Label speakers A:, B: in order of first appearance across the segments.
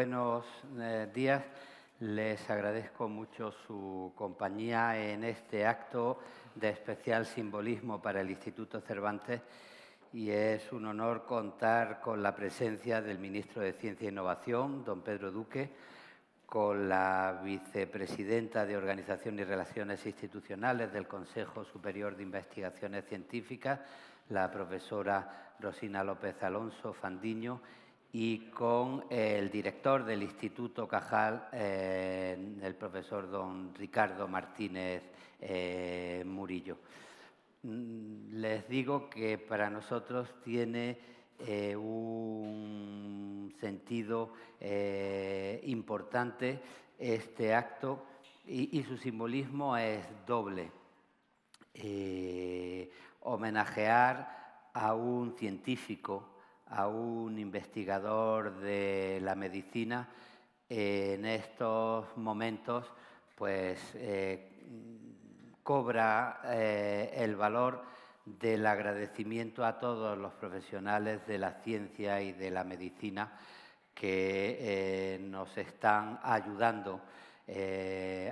A: buenos días. Les agradezco mucho su compañía en este acto de especial simbolismo para el Instituto Cervantes y es un honor contar con la presencia del ministro de Ciencia e Innovación, don Pedro Duque, con la vicepresidenta de Organización y Relaciones Institucionales del Consejo Superior de Investigaciones Científicas, la profesora Rosina López Alonso Fandiño, y con el director del Instituto Cajal, el profesor don Ricardo Martínez Murillo. Les digo que para nosotros tiene un sentido importante este acto y su simbolismo es doble. Homenajear a un científico, a un investigador de la medicina en estos momentos, pues cobra el valor del agradecimiento a todos los profesionales de la ciencia y de la medicina que nos están ayudando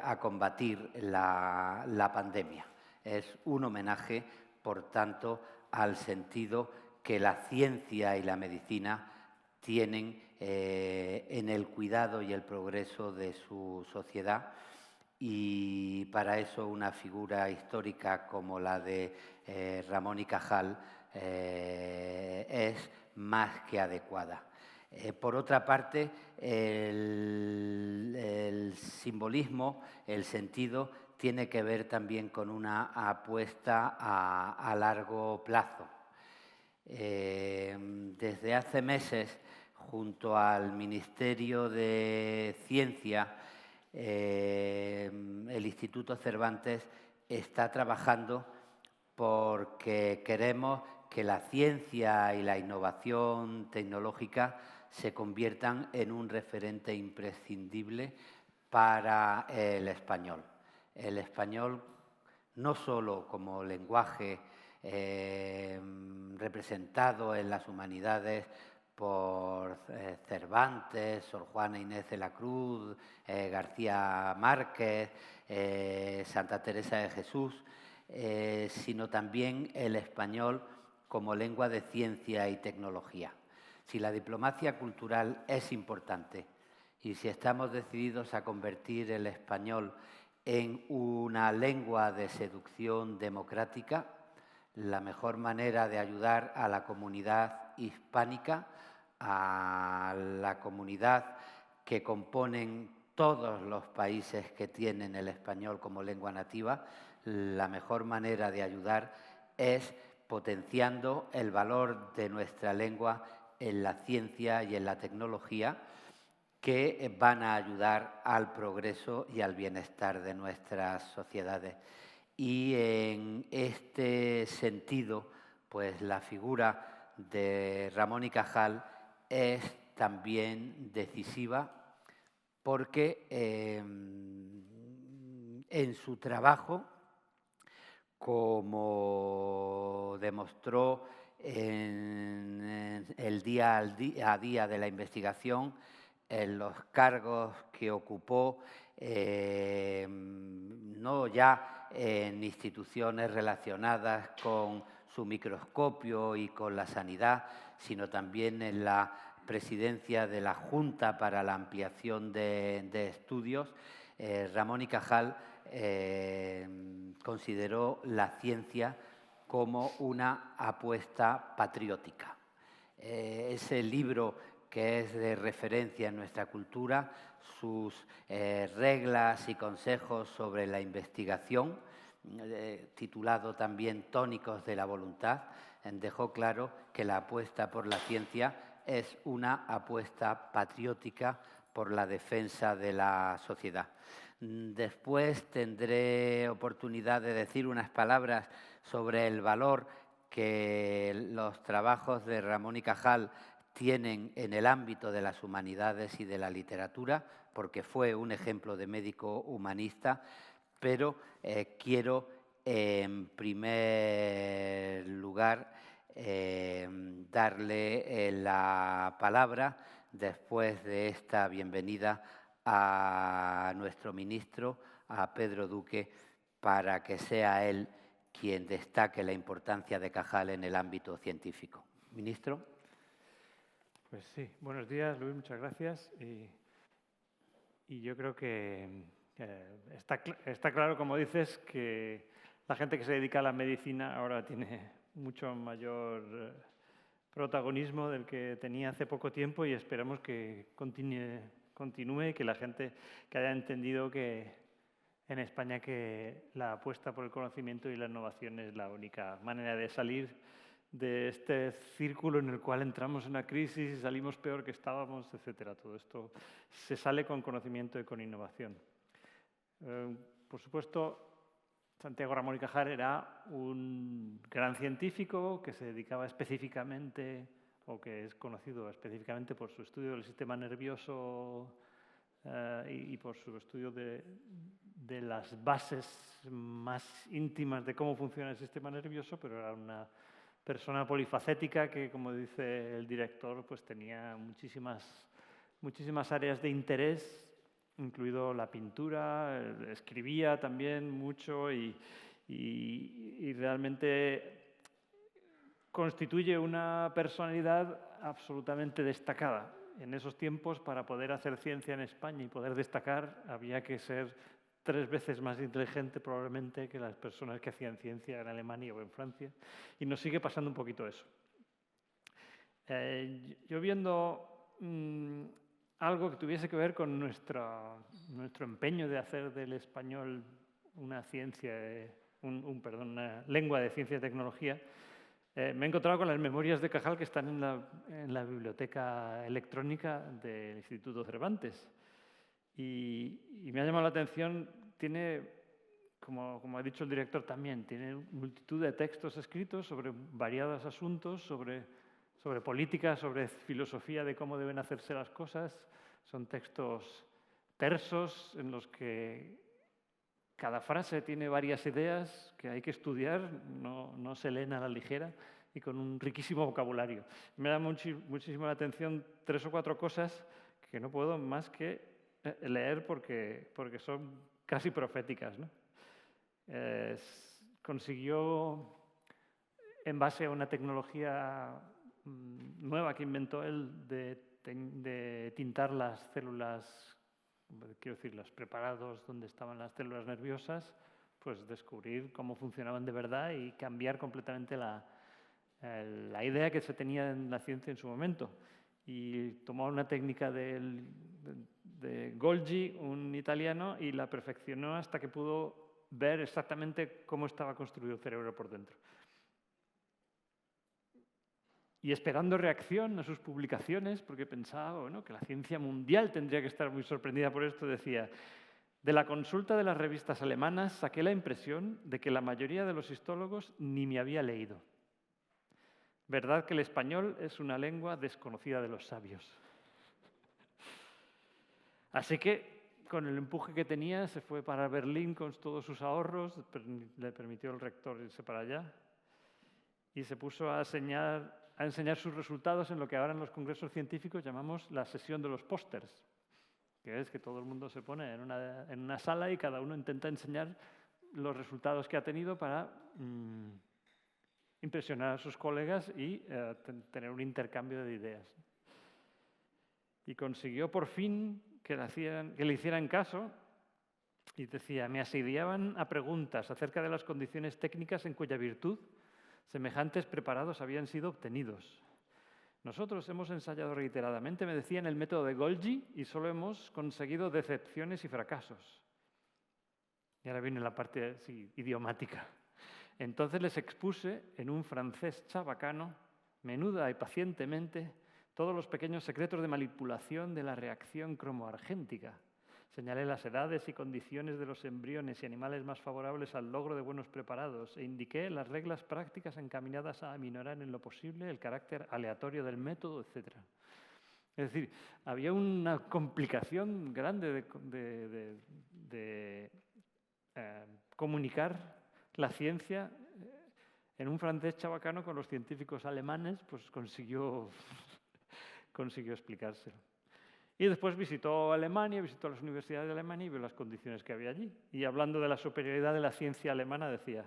A: a combatir la pandemia. Es un homenaje, por tanto, al sentido que la ciencia y la medicina tienen en el cuidado y el progreso de su sociedad, y para eso una figura histórica como la de Ramón y Cajal es más que adecuada. Por otra parte, el simbolismo, el sentido, tiene que ver también con una apuesta a largo plazo. Desde hace meses, junto al Ministerio de Ciencia, el Instituto Cervantes está trabajando porque queremos que la ciencia y la innovación tecnológica se conviertan en un referente imprescindible para el español. El español no solo como lenguaje representado en las humanidades por Cervantes, Sor Juana Inés de la Cruz, García Márquez, Santa Teresa de Jesús, sino también el español como lengua de ciencia y tecnología. Si la diplomacia cultural es importante y si estamos decididos a convertir el español en una lengua de seducción democrática, la mejor manera de ayudar a la comunidad hispánica, a la comunidad que componen todos los países que tienen el español como lengua nativa, la mejor manera de ayudar es potenciando el valor de nuestra lengua en la ciencia y en la tecnología, que van a ayudar al progreso y al bienestar de nuestras sociedades. Y en este sentido, pues la figura de Ramón y Cajal es también decisiva porque en su trabajo, como demostró en el día a día de la investigación, en los cargos que ocupó, no ya en instituciones relacionadas con su microscopio y con la sanidad, sino también en la presidencia de la Junta para la Ampliación de Estudios, Ramón y Cajal consideró la ciencia como una apuesta patriótica. Ese libro que es de referencia en nuestra cultura, sus reglas y consejos sobre la investigación, titulado también Tónicos de la Voluntad, dejó claro que la apuesta por la ciencia es una apuesta patriótica por la defensa de la sociedad. Después tendré oportunidad de decir unas palabras sobre el valor que los trabajos de Ramón y Cajal tienen en el ámbito de las humanidades y de la literatura, porque fue un ejemplo de médico humanista, pero quiero en primer lugar darle la palabra después de esta bienvenida, a nuestro ministro, a Pedro Duque, para que sea él quien destaque la importancia de Cajal en el ámbito científico. Ministro.
B: Pues sí, buenos días, Luis, muchas gracias. Y yo creo que está claro, como dices, que la gente que se dedica a la medicina ahora tiene mucho mayor protagonismo del que tenía hace poco tiempo, y esperamos que continúe y que la gente que haya entendido que en España que la apuesta por el conocimiento y la innovación es la única manera de salir de este círculo en el cual entramos en una crisis y salimos peor que estábamos, etcétera. Todo esto se sale con conocimiento y con innovación. Por supuesto, Santiago Ramón y Cajal era un gran científico que se dedicaba específicamente, o que es conocido específicamente por su estudio del sistema nervioso y por su estudio de las bases más íntimas de cómo funciona el sistema nervioso, pero era una persona polifacética que, como dice el director, pues tenía muchísimas áreas de interés, incluido la pintura, escribía también mucho y realmente constituye una personalidad absolutamente destacada. En esos tiempos, para poder hacer ciencia en España y poder destacar, había que ser 3 veces más inteligente probablemente que las personas que hacían ciencia en Alemania o en Francia, y nos sigue pasando un poquito eso. Yo viendo algo que tuviese que ver con nuestro empeño de hacer del español una lengua de ciencia y tecnología, me he encontrado con las memorias de Cajal que están en la biblioteca electrónica del Instituto Cervantes. Y me ha llamado la atención, tiene, como ha dicho el director también, tiene multitud de textos escritos sobre variados asuntos, sobre política, sobre filosofía de cómo deben hacerse las cosas. Son textos tersos en los que cada frase tiene varias ideas que hay que estudiar, no se leen a la ligera, y con un riquísimo vocabulario. Me da muchísimo la atención 3 o 4 cosas que no puedo más que leer porque son casi proféticas, ¿no? Consiguió, en base a una tecnología nueva que inventó él, de tintar las células, quiero decir, los preparados donde estaban las células nerviosas, pues descubrir cómo funcionaban de verdad y cambiar completamente la idea que se tenía en la ciencia en su momento. Y tomó una técnica de Golgi, un italiano, y la perfeccionó hasta que pudo ver exactamente cómo estaba construido el cerebro por dentro. Y esperando reacción a sus publicaciones, porque pensaba, bueno, que la ciencia mundial tendría que estar muy sorprendida por esto, decía: de la consulta de las revistas alemanas saqué la impresión de que la mayoría de los histólogos ni me había leído. Verdad que el español es una lengua desconocida de los sabios. Así que, con el empuje que tenía, se fue para Berlín con todos sus ahorros, le permitió el rector irse para allá, y se puso a enseñar sus resultados en lo que ahora en los congresos científicos llamamos la sesión de los pósters, que es que todo el mundo se pone en una sala y cada uno intenta enseñar los resultados que ha tenido para impresionar a sus colegas y tener un intercambio de ideas. Y consiguió por fin que le hicieran caso, y decía: me asediaban a preguntas acerca de las condiciones técnicas en cuya virtud semejantes preparados habían sido obtenidos. Nosotros hemos ensayado reiteradamente, me decían, el método de Golgi y solo hemos conseguido decepciones y fracasos. Y ahora viene la parte idiomática. Entonces les expuse en un francés chabacano, menuda y pacientemente, todos los pequeños secretos de manipulación de la reacción cromoargéntica. Señalé las edades y condiciones de los embriones y animales más favorables al logro de buenos preparados e indiqué las reglas prácticas encaminadas a aminorar en lo posible el carácter aleatorio del método, etc. Es decir, había una complicación grande de comunicar la ciencia. En un francés chabacano con los científicos alemanes, pues consiguió explicárselo. Y después visitó Alemania, visitó las universidades de Alemania y vio las condiciones que había allí. Y hablando de la superioridad de la ciencia alemana decía: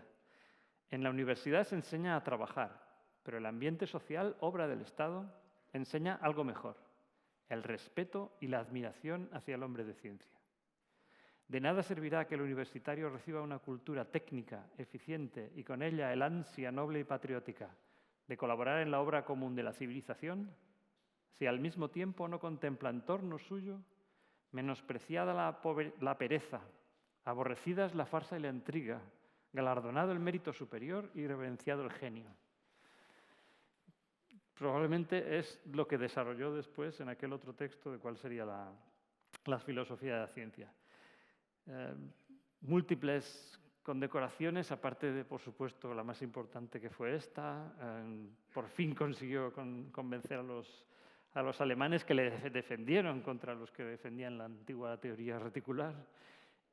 B: en la universidad se enseña a trabajar, pero el ambiente social, obra del Estado, enseña algo mejor: el respeto y la admiración hacia el hombre de ciencia. De nada servirá que el universitario reciba una cultura técnica, eficiente y con ella el ansia noble y patriótica de colaborar en la obra común de la civilización, si al mismo tiempo no contempla en torno suyo menospreciada la pereza, aborrecidas la farsa y la intriga, galardonado el mérito superior y reverenciado el genio. Probablemente es lo que desarrolló después en aquel otro texto de cuál sería la filosofía de la ciencia. Múltiples condecoraciones, aparte de, por supuesto, la más importante que fue esta. Por fin consiguió convencer a los alemanes que le defendieron contra los que defendían la antigua teoría reticular,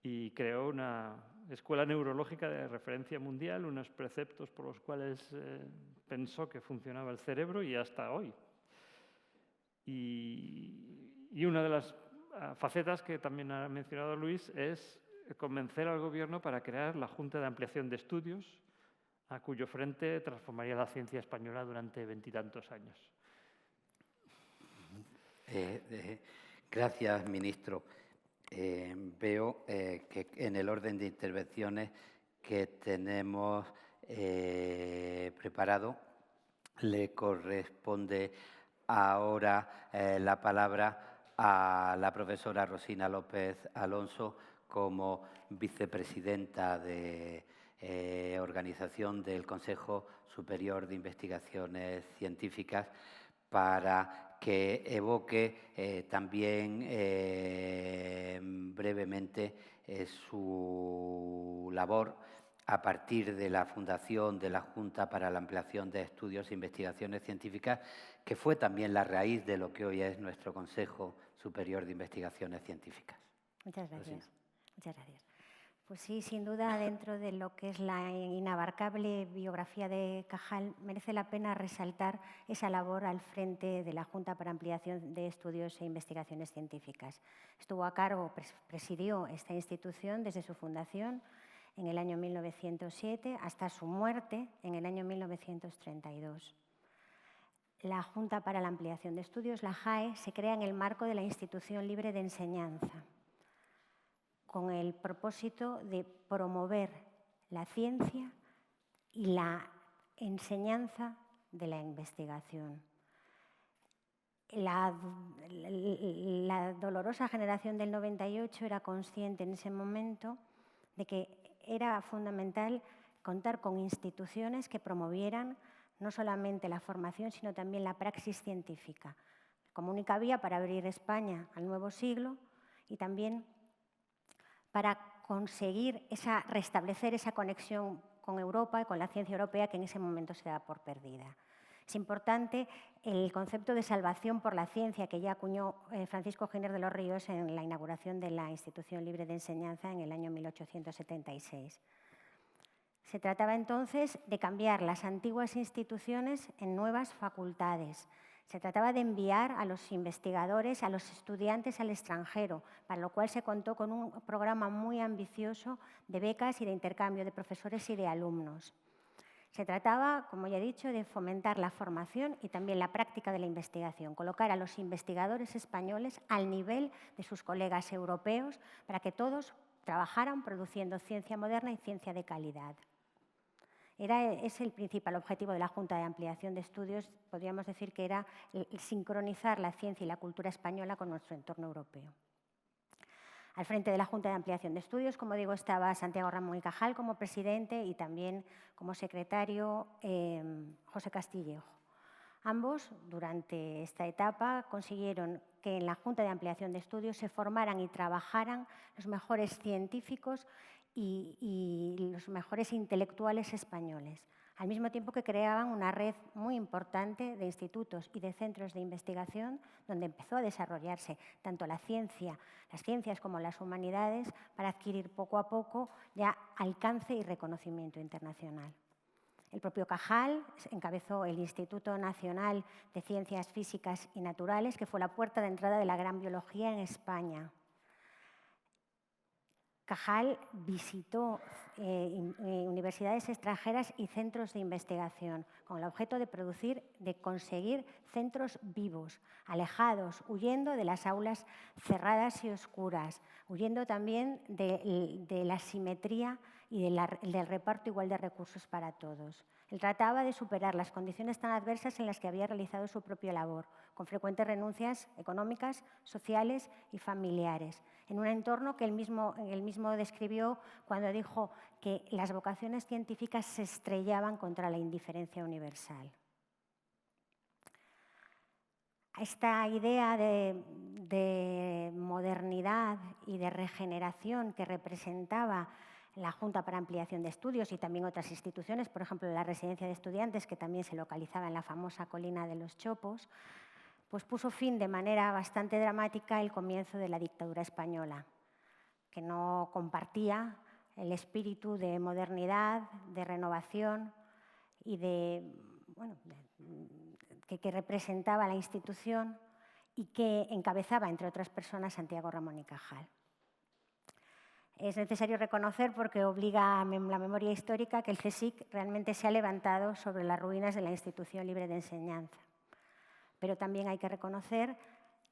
B: y creó una escuela neurológica de referencia mundial, unos preceptos por los cuales pensó que funcionaba el cerebro, y hasta hoy. Y una de las facetas que también ha mencionado Luis es convencer al gobierno para crear la Junta de Ampliación de Estudios, a cuyo frente transformaría la ciencia española durante 20 y tantos años.
A: Gracias, ministro. Veo que en el orden de intervenciones que tenemos preparado le corresponde ahora la palabra a la profesora Rosina López Alonso como vicepresidenta de organización del Consejo Superior de Investigaciones Científicas, para que evoque también brevemente su labor a partir de la fundación de la Junta para la Ampliación de Estudios e Investigaciones Científicas, que fue también la raíz de lo que hoy es nuestro Consejo Superior de Investigaciones Científicas.
C: Muchas gracias. Muchas gracias. Pues sí, sin duda, dentro de lo que es la inabarcable biografía de Cajal, merece la pena resaltar esa labor al frente de la Junta para Ampliación de Estudios e Investigaciones Científicas. Estuvo a cargo, presidió esta institución desde su fundación en el año 1907 hasta su muerte en el año 1932. La Junta para la Ampliación de Estudios, la JAE, se crea en el marco de la Institución Libre de Enseñanza, con el propósito de promover la ciencia y la enseñanza de la investigación. La dolorosa generación del 98 era consciente en ese momento de que era fundamental contar con instituciones que promovieran no solamente la formación, sino también la praxis científica, como única vía para abrir España al nuevo siglo y también para conseguir restablecer esa conexión con Europa y con la ciencia europea que en ese momento se da por perdida. Es importante el concepto de salvación por la ciencia que ya acuñó Francisco Giner de los Ríos en la inauguración de la Institución Libre de Enseñanza en el año 1876. Se trataba entonces de cambiar las antiguas instituciones en nuevas facultades. Se trataba de enviar a los investigadores, a los estudiantes al extranjero, para lo cual se contó con un programa muy ambicioso de becas y de intercambio de profesores y de alumnos. Se trataba, como ya he dicho, de fomentar la formación y también la práctica de la investigación, colocar a los investigadores españoles al nivel de sus colegas europeos para que todos trabajaran produciendo ciencia moderna y ciencia de calidad. Es el principal objetivo de la Junta de Ampliación de Estudios, podríamos decir que era sincronizar la ciencia y la cultura española con nuestro entorno europeo. Al frente de la Junta de Ampliación de Estudios, como digo, estaba Santiago Ramón y Cajal como presidente y también como secretario José Castillejo. Ambos, durante esta etapa, consiguieron que en la Junta de Ampliación de Estudios se formaran y trabajaran los mejores científicos y los mejores intelectuales españoles, al mismo tiempo que creaban una red muy importante de institutos y de centros de investigación donde empezó a desarrollarse tanto las ciencias como las humanidades para adquirir poco a poco ya alcance y reconocimiento internacional. El propio Cajal encabezó el Instituto Nacional de Ciencias Físicas y Naturales, que fue la puerta de entrada de la gran biología en España. Cajal visitó universidades extranjeras y centros de investigación con el objeto de conseguir centros vivos, alejados, huyendo de las aulas cerradas y oscuras, huyendo también de la simetría y del reparto igual de recursos para todos. Él trataba de superar las condiciones tan adversas en las que había realizado su propia labor, con frecuentes renuncias económicas, sociales y familiares, en un entorno que él mismo describió cuando dijo que las vocaciones científicas se estrellaban contra la indiferencia universal. Esta idea de modernidad y de regeneración que representaba la Junta para Ampliación de Estudios y también otras instituciones, por ejemplo, la Residencia de Estudiantes, que también se localizaba en la famosa colina de los Chopos, pues puso fin de manera bastante dramática el comienzo de la dictadura española, que no compartía el espíritu de modernidad, de renovación y que representaba la institución y que encabezaba, entre otras personas, Santiago Ramón y Cajal. Es necesario reconocer, porque obliga a la memoria histórica, que el CSIC realmente se ha levantado sobre las ruinas de la institución libre de enseñanza. Pero también hay que reconocer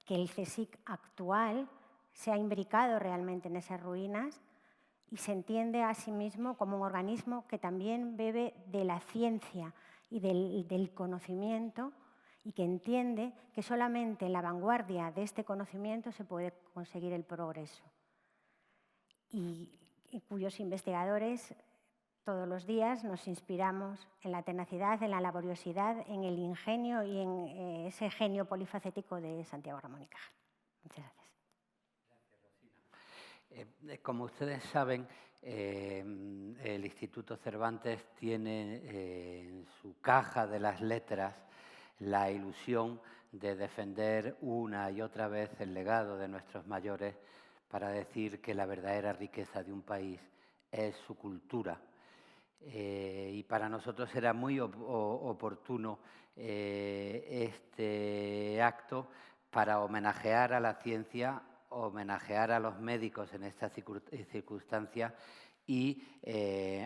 C: que el CSIC actual se ha imbricado realmente en esas ruinas y se entiende a sí mismo como un organismo que también bebe de la ciencia y del conocimiento, y que entiende que solamente en la vanguardia de este conocimiento se puede conseguir el progreso, y cuyos investigadores todos los días nos inspiramos en la tenacidad, en la laboriosidad, en el ingenio y en ese genio polifacético de Santiago Ramón y Cajal. Muchas gracias.
A: Gracias, Rosina. Como ustedes saben, el Instituto Cervantes tiene en su caja de las letras la ilusión de defender una y otra vez el legado de nuestros mayores para decir que la verdadera riqueza de un país es su cultura. Y para nosotros era muy oportuno este acto para homenajear a la ciencia, homenajear a los médicos en esta circunstancia y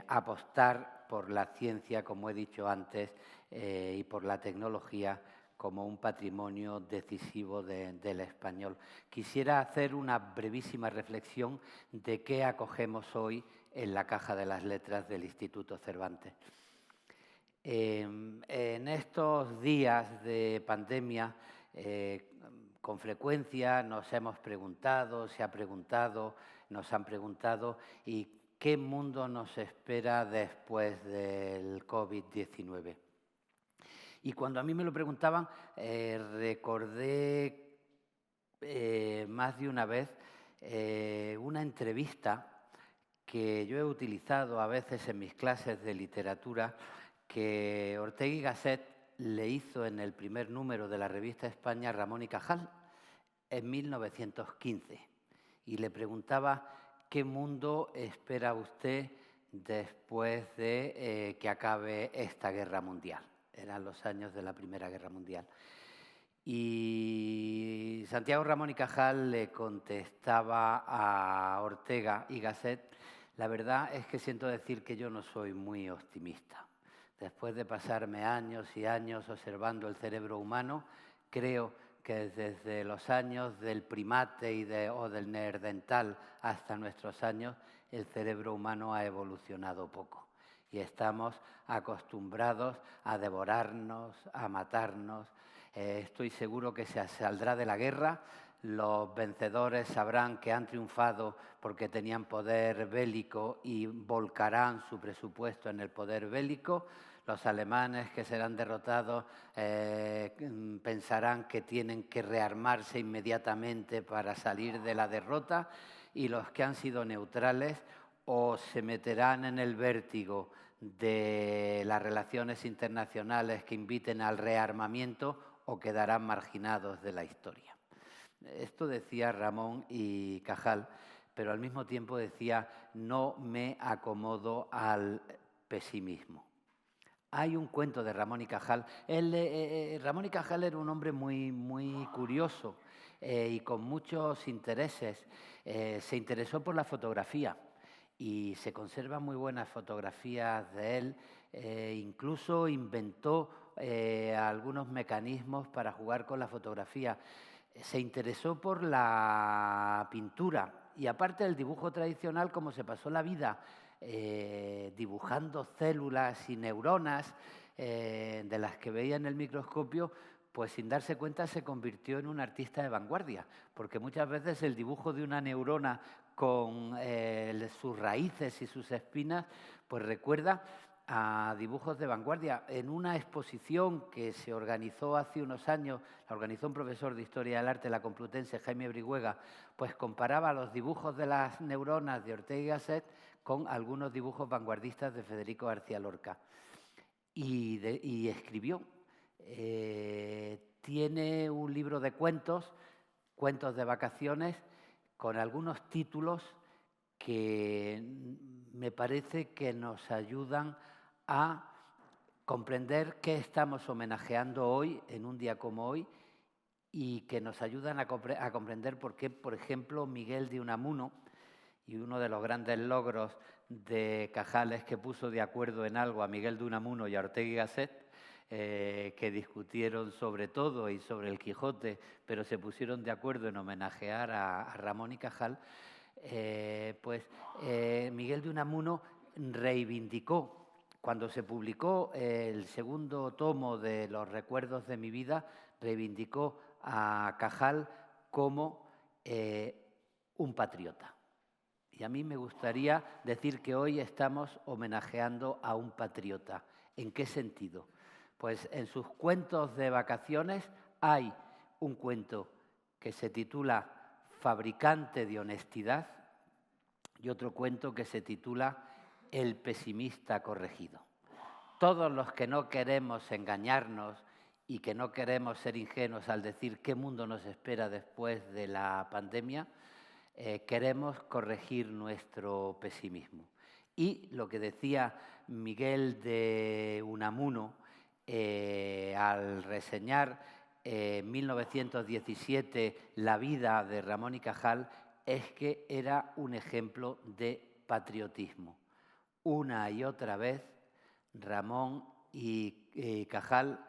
A: apostar por la ciencia, como he dicho antes, y por la tecnología como un patrimonio decisivo del español. Quisiera hacer una brevísima reflexión de qué acogemos hoy en la caja de las letras del Instituto Cervantes. En estos días de pandemia, con frecuencia nos hemos preguntado, nos han preguntado, ¿y qué mundo nos espera después del COVID-19? Y cuando a mí me lo preguntaban, recordé más de una vez una entrevista que yo he utilizado a veces en mis clases de literatura, que Ortega y Gasset le hizo en el primer número de la revista España a Ramón y Cajal en 1915. Y le preguntaba, ¿qué mundo espera usted después de que acabe esta guerra mundial? Eran los años de la Primera Guerra Mundial. Y Santiago Ramón y Cajal le contestaba a Ortega y Gasset: la verdad es que siento decir que yo no soy muy optimista. Después de pasarme años y años observando el cerebro humano, creo que desde los años del primate o del neandertal hasta nuestros años, el cerebro humano ha evolucionado poco. Y estamos acostumbrados a devorarnos, a matarnos. Estoy seguro que se saldrá de la guerra. Los vencedores sabrán que han triunfado porque tenían poder bélico y volcarán su presupuesto en el poder bélico. Los alemanes que serán derrotados pensarán que tienen que rearmarse inmediatamente para salir de la derrota, y los que han sido neutrales o se meterán en el vértigo de las relaciones internacionales que inviten al rearmamiento o quedarán marginados de la historia. Esto decía Ramón y Cajal, pero al mismo tiempo decía: no me acomodo al pesimismo. hay un cuento de Ramón y Cajal. Ramón y Cajal era un hombre muy curioso y con muchos intereses. Se interesó por la fotografía y se conservan muy buenas fotografías de él. Incluso inventó algunos mecanismos para jugar con la fotografía. Se interesó por la pintura y aparte del dibujo tradicional, como se pasó la vida dibujando células y neuronas de las que veía en el microscopio, pues sin darse cuenta se convirtió en un artista de vanguardia, porque muchas veces el dibujo de una neurona con sus raíces y sus espinas, pues recuerda a dibujos de vanguardia. En una exposición que se organizó hace unos años, la organizó un profesor de Historia del Arte, la Complutense, Jaime Brihuega, pues comparaba los dibujos de las neuronas de Ortega y Gasset con algunos dibujos vanguardistas de Federico García Lorca. Y escribió. Tiene un libro de cuentos de vacaciones, con algunos títulos que me parece que nos ayudan a comprender qué estamos homenajeando hoy, en un día como hoy, y que nos ayudan a comprender por qué, por ejemplo, Miguel de Unamuno, y uno de los grandes logros de Cajal es que puso de acuerdo en algo a Miguel de Unamuno y a Ortega y Gasset, que discutieron sobre todo y sobre el Quijote, pero se pusieron de acuerdo en homenajear a Ramón y Cajal. Miguel de Unamuno reivindicó, cuando se publicó el segundo tomo de Los recuerdos de mi vida, reivindicó a Cajal como un patriota. Y a mí me gustaría decir que hoy estamos homenajeando a un patriota. ¿En qué sentido? Pues en sus cuentos de vacaciones hay un cuento que se titula Fabricante de honestidad y otro cuento que se titula El pesimista corregido. Todos los que no queremos engañarnos y que no queremos ser ingenuos al decir qué mundo nos espera después de la pandemia, queremos corregir nuestro pesimismo. Y lo que decía Miguel de Unamuno al reseñar en 1917 la vida de Ramón y Cajal es que era un ejemplo de patriotismo. Una y otra vez Ramón y Cajal,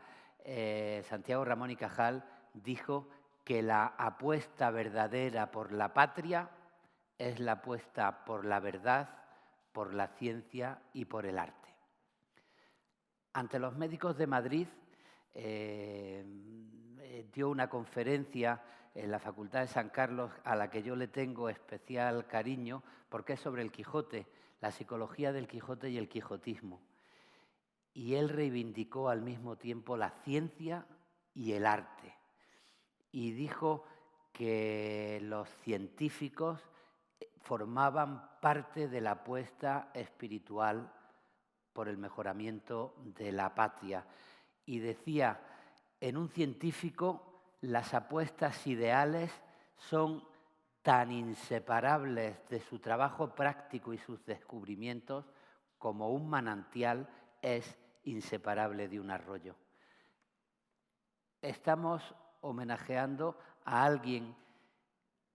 A: Santiago Ramón y Cajal dijo que la apuesta verdadera por la patria es la apuesta por la verdad, por la ciencia y por el arte. Ante los médicos de Madrid dio una conferencia en la Facultad de San Carlos a la que yo le tengo especial cariño porque es sobre el Quijote, la psicología del Quijote y el quijotismo. Y él reivindicó al mismo tiempo la ciencia y el arte. Y dijo que los científicos formaban parte de la apuesta espiritual por el mejoramiento de la patria. Y decía, en un científico las apuestas ideales son tan inseparables de su trabajo práctico y sus descubrimientos como un manantial es inseparable de un arroyo. Estamos homenajeando a alguien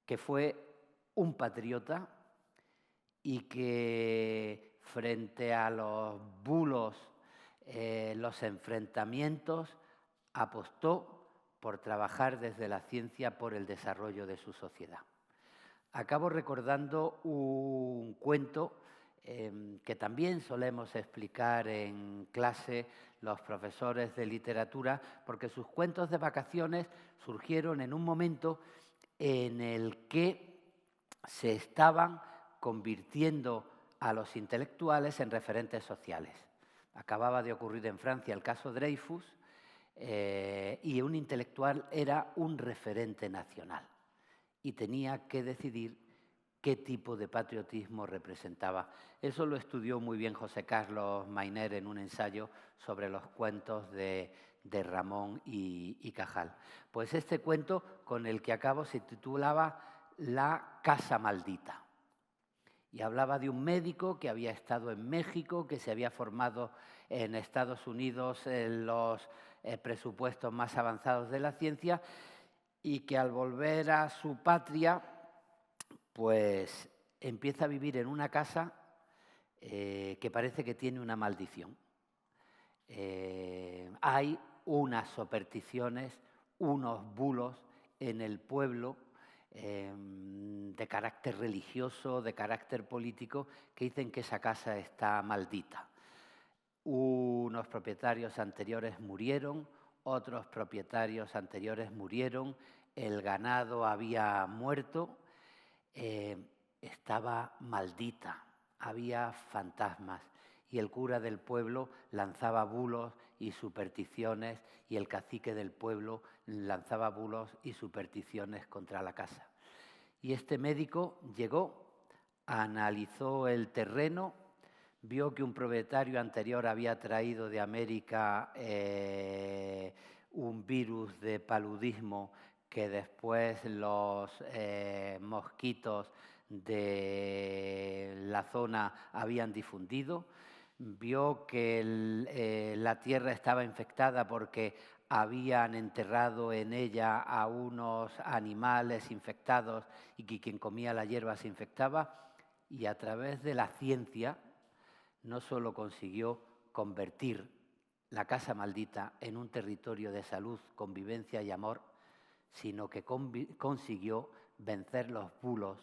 A: que fue un patriota y que frente a los bulos, los enfrentamientos, apostó por trabajar desde la ciencia por el desarrollo de su sociedad. Acabo recordando un cuento que también solemos explicar en clase los profesores de literatura, porque sus cuentos de vacaciones surgieron en un momento en el que se estaban convirtiendo a los intelectuales en referentes sociales. Acababa de ocurrir en Francia el caso Dreyfus y un intelectual era un referente nacional y tenía que decidir qué tipo de patriotismo representaba. Eso lo estudió muy bien José Carlos Mayner en un ensayo sobre los cuentos de Ramón y Cajal. Pues este cuento con el que acabo se titulaba La casa maldita. Y hablaba de un médico que había estado en México, que se había formado en Estados Unidos en los presupuestos más avanzados de la ciencia y que al volver a su patria, pues empieza a vivir en una casa que parece que tiene una maldición. Hay unas supersticiones, unos bulos en el pueblo de carácter religioso, de carácter político, que dicen que esa casa está maldita. Unos propietarios anteriores murieron, otros propietarios anteriores murieron, el ganado había muerto, estaba maldita, había fantasmas. Y el cura del pueblo lanzaba bulos y supersticiones y el cacique del pueblo lanzaba bulos y supersticiones contra la casa. Y este médico llegó, analizó el terreno, vio que un propietario anterior había traído de América un virus de paludismo que después los mosquitos de la zona habían difundido. Vio que la tierra estaba infectada porque habían enterrado en ella a unos animales infectados y que quien comía la hierba se infectaba, y a través de la ciencia no solo consiguió convertir la casa maldita en un territorio de salud, convivencia y amor, sino que consiguió vencer los bulos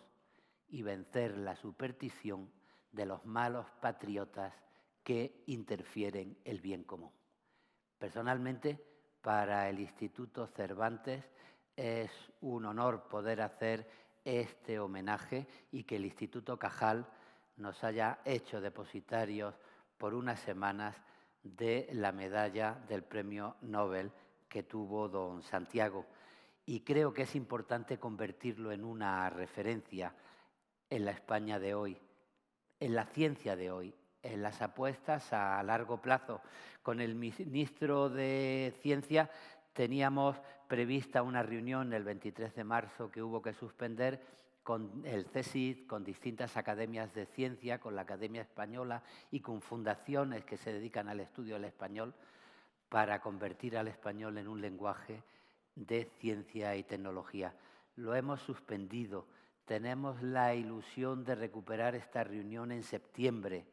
A: y vencer la superstición de los malos patriotas que interfieren el bien común. Personalmente, para el Instituto Cervantes es un honor poder hacer este homenaje y que el Instituto Cajal nos haya hecho depositarios por unas semanas de la medalla del Premio Nobel que tuvo don Santiago. Y creo que es importante convertirlo en una referencia en la España de hoy, en la ciencia de hoy, en las apuestas a largo plazo. Con el ministro de Ciencia teníamos prevista una reunión el 23 de marzo que hubo que suspender con el CSIC, con distintas academias de ciencia, con la Academia Española y con fundaciones que se dedican al estudio del español para convertir al español en un lenguaje de ciencia y tecnología. Lo hemos suspendido. Tenemos la ilusión de recuperar esta reunión en septiembre.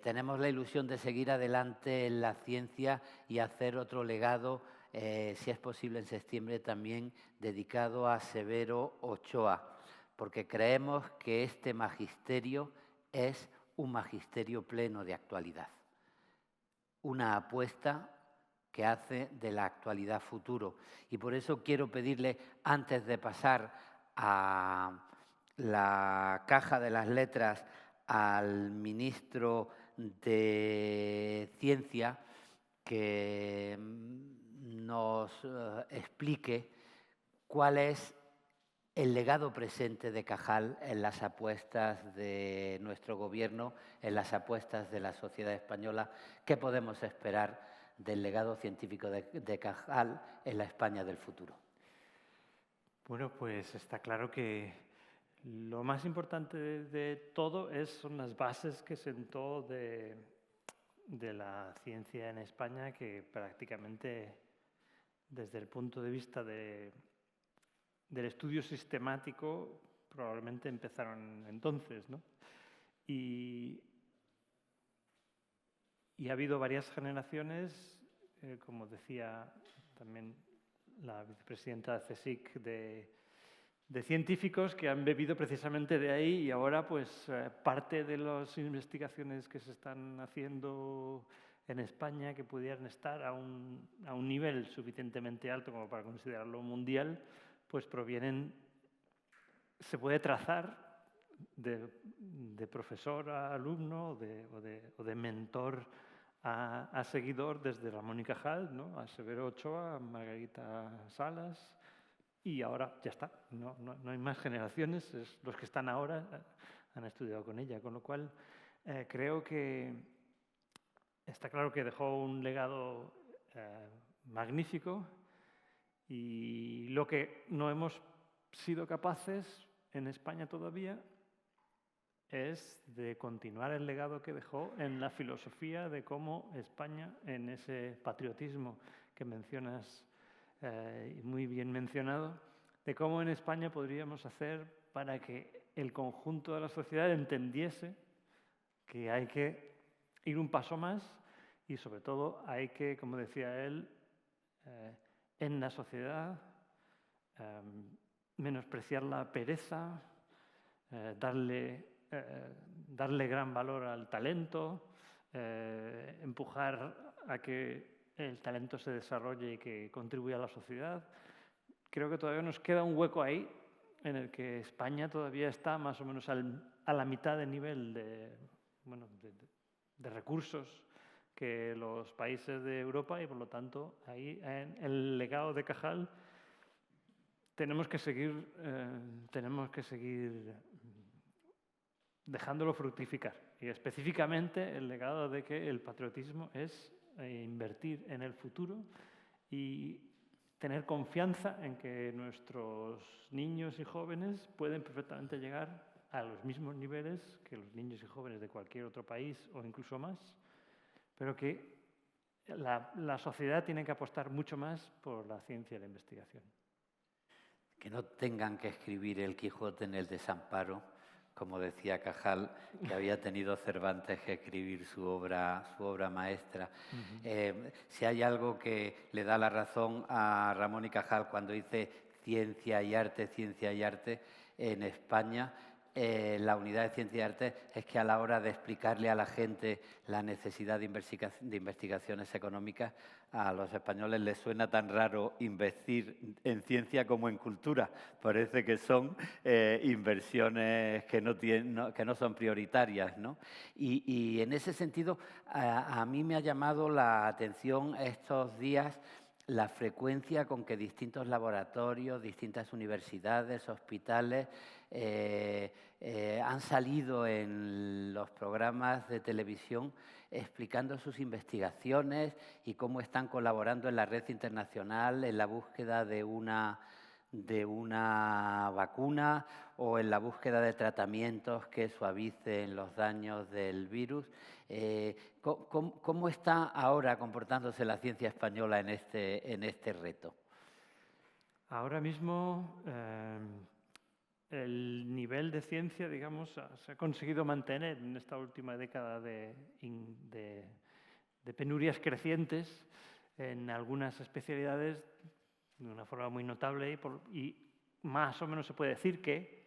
A: Tenemos la ilusión de seguir adelante en la ciencia y hacer otro legado, si es posible en septiembre también, dedicado a Severo Ochoa, porque creemos que este magisterio es un magisterio pleno de actualidad. Una apuesta que hace de la actualidad futuro. Y por eso quiero pedirle, antes de pasar a la caja de las letras, al ministro de Ciencia, que nos explique cuál es el legado presente de Cajal en las apuestas de nuestro gobierno, en las apuestas de la sociedad española. ¿Qué podemos esperar del legado científico de Cajal en la España del futuro?
B: Bueno, pues está claro que lo más importante de todo son las bases que sentó de la ciencia en España, que prácticamente desde el punto de vista del estudio sistemático probablemente empezaron entonces, ¿no? Y ha habido varias generaciones, como decía también la vicepresidenta de CSIC, de científicos que han bebido precisamente de ahí, y ahora pues parte de las investigaciones que se están haciendo en España, que pudieran estar a un nivel suficientemente alto como para considerarlo mundial, pues provienen, se puede trazar de profesor a alumno o de mentor a seguidor, desde Ramón y Cajal, ¿no?, a Severo Ochoa, a Margarita Salas. Y ahora ya está, no hay más generaciones, los que están ahora han estudiado con ella, con lo cual creo que está claro que dejó un legado magnífico, y lo que no hemos sido capaces en España todavía es de continuar el legado que dejó en la filosofía de cómo España, en ese patriotismo que mencionas, muy bien mencionado, de cómo en España podríamos hacer para que el conjunto de la sociedad entendiese que hay que ir un paso más y, sobre todo, hay que, como decía él, en la sociedad menospreciar la pereza, darle gran valor al talento, empujar a que el talento se desarrolle y que contribuya a la sociedad. Creo que todavía nos queda un hueco ahí en el que España todavía está más o menos a la mitad de nivel de recursos que los países de Europa, y por lo tanto ahí en el legado de Cajal tenemos que seguir dejándolo fructificar, y específicamente el legado de que el patriotismo es invertir en el futuro y tener confianza en que nuestros niños y jóvenes pueden perfectamente llegar a los mismos niveles que los niños y jóvenes de cualquier otro país o incluso más, pero que la sociedad tiene que apostar mucho más por la ciencia y la investigación.
A: Que no tengan que escribir el Quijote en el desamparo, como decía Cajal, que había tenido Cervantes que escribir su obra maestra. Si hay algo que le da la razón a Ramón y Cajal cuando dice ciencia y arte, en España, la unidad de ciencia y arte es que a la hora de explicarle a la gente la necesidad de investigaciones económicas, a los españoles les suena tan raro invertir en ciencia como en cultura. Parece que son inversiones que no son prioritarias, ¿no? Y en ese sentido, a mí me ha llamado la atención estos días la frecuencia con que distintos laboratorios, distintas universidades, hospitales han salido en los programas de televisión explicando sus investigaciones y cómo están colaborando en la red internacional en la búsqueda de una vacuna o en la búsqueda de tratamientos que suavicen los daños del virus. ¿Cómo está ahora comportándose la ciencia española en este reto?
B: Ahora mismo el nivel de ciencia, digamos, se ha conseguido mantener en esta última década de penurias crecientes en algunas especialidades de una forma muy notable y más o menos se puede decir que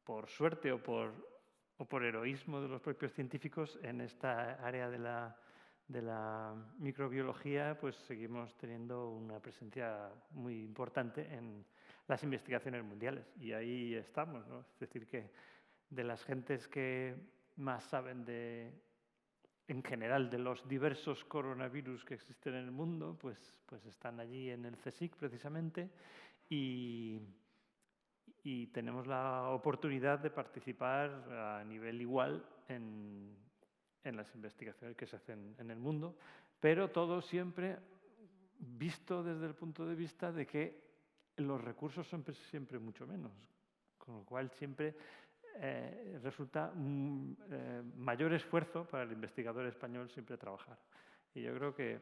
B: por suerte o por heroísmo de los propios científicos en esta área de la microbiología, pues seguimos teniendo una presencia muy importante en las investigaciones mundiales. Y ahí estamos, ¿no? Es decir, que de las gentes que más saben en general de los diversos coronavirus que existen en el mundo, pues están allí en el CSIC precisamente y tenemos la oportunidad de participar a nivel igual en las investigaciones que se hacen en el mundo, pero todo siempre visto desde el punto de vista de que los recursos son siempre mucho menos, con lo cual siempre resulta mayor esfuerzo para el investigador español siempre trabajar. Y yo creo que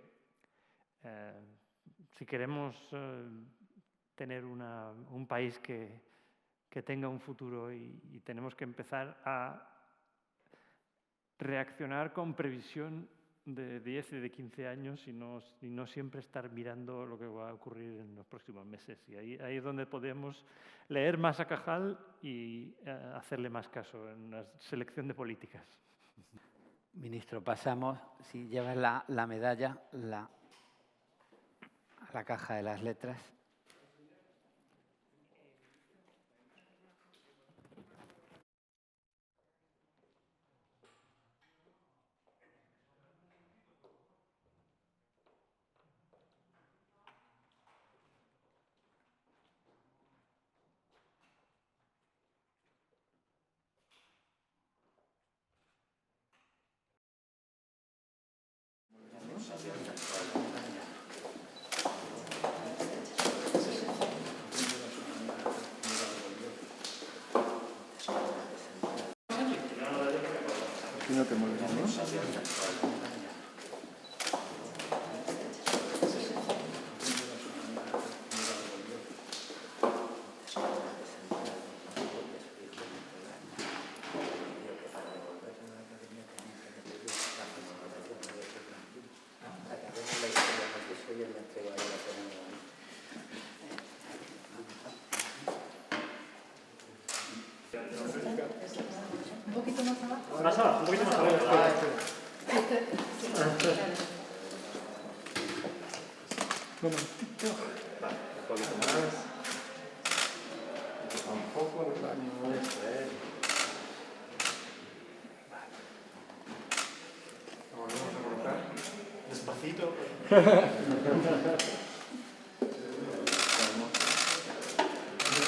B: si queremos tener un país que tenga un futuro y tenemos que empezar a reaccionar con previsión de 10 y de 15 años y no siempre estar mirando lo que va a ocurrir en los próximos meses. Y ahí es donde podemos leer más a Cajal y hacerle más caso en la selección de políticas.
A: Ministro, pasamos, si llevas la medalla, a la caja de las letras.
D: Si no te mueves, ¿no?
E: Un poquito más abajo.
B: Más abajo, un poquito más abajo.
D: Un momentito.
B: Vale, un poquito más.
D: Tampoco el baño. Vamos a colocar.
B: Despacito.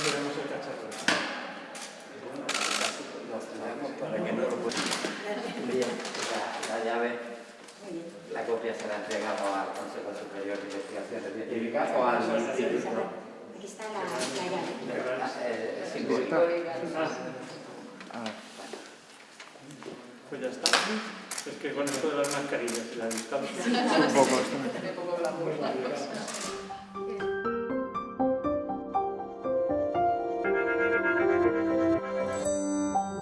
B: Tenemos el cacharro.
A: Para que no lo pueda. Bien, la llave, la copia se la entregamos al Consejo Superior de Investigaciones Científicas o al Instituto.
C: Aquí está la llave.
A: Científico.
B: Pues ya está. Es que con esto de las mascarillas y la distancia.
D: Un poco, esto
E: Un poco glamour.